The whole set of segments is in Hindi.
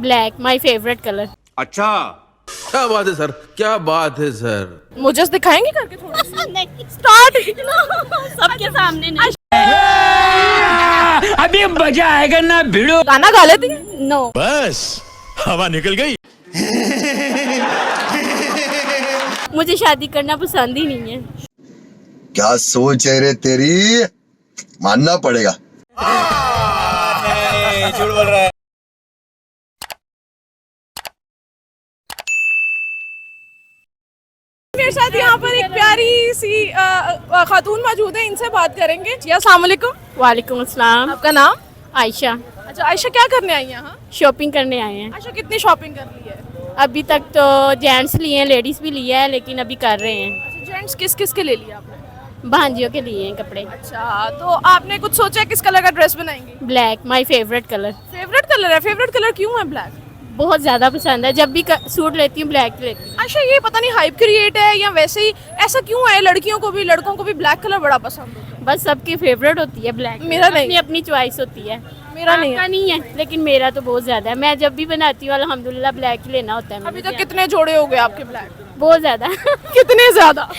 Black my favourite colour. अच्छा, क्या बात है सर, क्या बात है सर। मुझे दिखाएंगे करके थोड़ा नहीं, स्टार्ट। सबके सामने नहीं। अभी मजा आएगा ना भिड़ो। गाना गा लेती हैं? नो। बस हवा निकल गई। मुझे शादी करना पसंद ही नहीं है। क्या सोच है रे तेरी, मानना पड़ेगा। झूठ बोल रहा है। मेरे साथ यहाँ पर एक प्यारी सी खातून मौजूद है, इनसे बात करेंगे। जी अस्सलाम वालेकुम। वालेकुम अस्सलाम। आपका नाम? आयशा। अच्छा आयशा, क्या करने आई हैं यहाँ? शॉपिंग करने आए हैं। आयशा कितनी शॉपिंग कर ली है? अभी तक तो जेंट्स लिए हैं, लेडीज भी लिया है, लेकिन अभी कर रहे हैं। अच्छा जेंट्स किस किस के ले लिया आपने? भांजियों के लिए हैं कपड़े। अच्छा, तो आपने कुछ सोचा है किस कलर का ड्रेस बनाएंगी? Black my favourite colour. Favourite colour है? फेवरेट कलर क्यों है ब्लैक? बहुत ज़्यादा पसंद है, जब भी सूट लेती हूँ ब्लैक लेती हूँ। अच्छा, ये पता नहीं हाइप क्रिएट है या वैसे ही ऐसा क्यों है, लड़कियों को भी लड़कों को भी ब्लैक कलर बड़ा पसंद है? बस सबकी फेवरेट होती है ब्लैक। मेरा नहीं। अपनी अपनी चॉइस होती है। मेरा नहीं आपका है। नहीं है, लेकिन मेरा तो बहुत ज़्यादा है। मैं जब भी बनाती हूँ अल्हम्दुलिल्लाह ब्लैक ही लेना होता है। अभी मुझे तक कितने जोड़े हो गए आपके ब्लैक? बहुत ज़्यादा। कितने ज्यादा?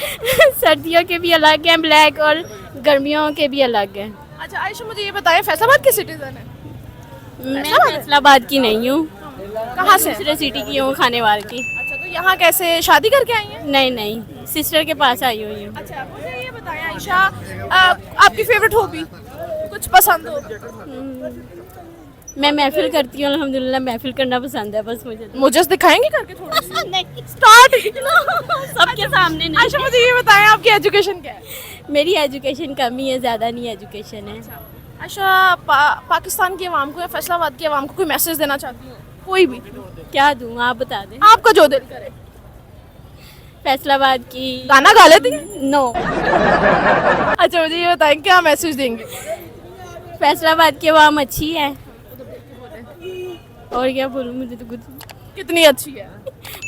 सर्दियों के भी अलग हैं ब्लैक, और गर्मियों के भी अलग हैं। अच्छा आयशा, मुझे ये बताएं, फैसलाबाद की सिटीजन है? मैं फैसलाबाद की नहीं हूँ। कहाँ से? दूसरे सिटी की हूँ, खानेवाल की। अच्छा, तो यहाँ कैसे शादी करके आई हैं? नहीं नहीं, सिस्टर के पास आई हुई हूँ। अच्छा, मुझे ये बताएं आयशा, आपकी फेवरेट हॉबी कुछ पसंद हो? मैं महफिल करती हूँ अल्हम्दुलिल्लाह, महफिल करना पसंद है बस मुझे। मुझे दिखाएंगे करके थोड़ा नहीं, स्टार्ट। सबके सामने नहीं। आयशा, मुझे ये बताएं आपकी एजुकेशन क्या है? मेरी एजुकेशन कम ही है, ज़्यादा नहीं एजुकेशन है। आयशा, पाकिस्तान की आवाम को या फैसलाबाद की आवाम को कोई मैसेज देना चाहती हूँ? कोई भी क्या दूँ, आप बता दें। आपका जो दिल करे। फैसलाबाद की। गाना गा लेती हैं? नो। अच्छा, मुझे ये बताएं क्या मैसेज देंगे? फैसलाबाद की आवाम अच्छी है, और क्या बोलूँ, मुझे तो कुछ। कितनी अच्छी है?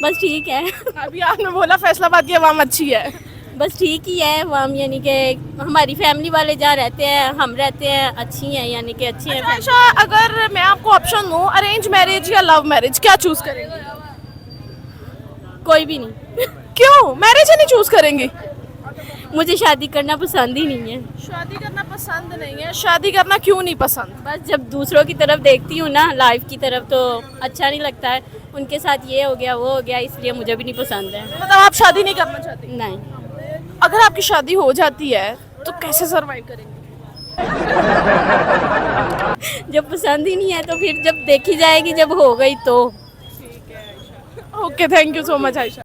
बस ठीक है। अभी आपने बोला फैसलाबाद की आवाम अच्छी है। बस ठीक ही है आवाम, यानी कि हमारी फैमिली वाले जहाँ रहते हैं, हम रहते हैं, अच्छी हैं, यानी कि अच्छी हैं। अच्छा आयशा, अगर मैं आपको ऑप्शन दूँ अरेंज मैरिज या लव मैरिज, क्या चूज करेंगे? कोई भी नहीं। क्यों मैरिज ही नहीं चूज करेंगे? मुझे शादी करना पसंद ही नहीं है। शादी करना पसंद नहीं है? शादी करना क्यों नहीं पसंद? बस जब दूसरों की तरफ देखती हूँ ना, लाइफ की तरफ, तो अच्छा नहीं लगता है। उनके साथ ये हो गया, वो हो गया, इसलिए मुझे भी नहीं पसंद है। मतलब आप शादी नहीं करना चाहती? नहीं। अगर आपकी शादी हो जाती है तो कैसे सरवाइव करेंगे? जब पसंद ही नहीं है तो फिर जब देखी जाएगी, जब हो गई तो। Okay, thank you so much Ayesha.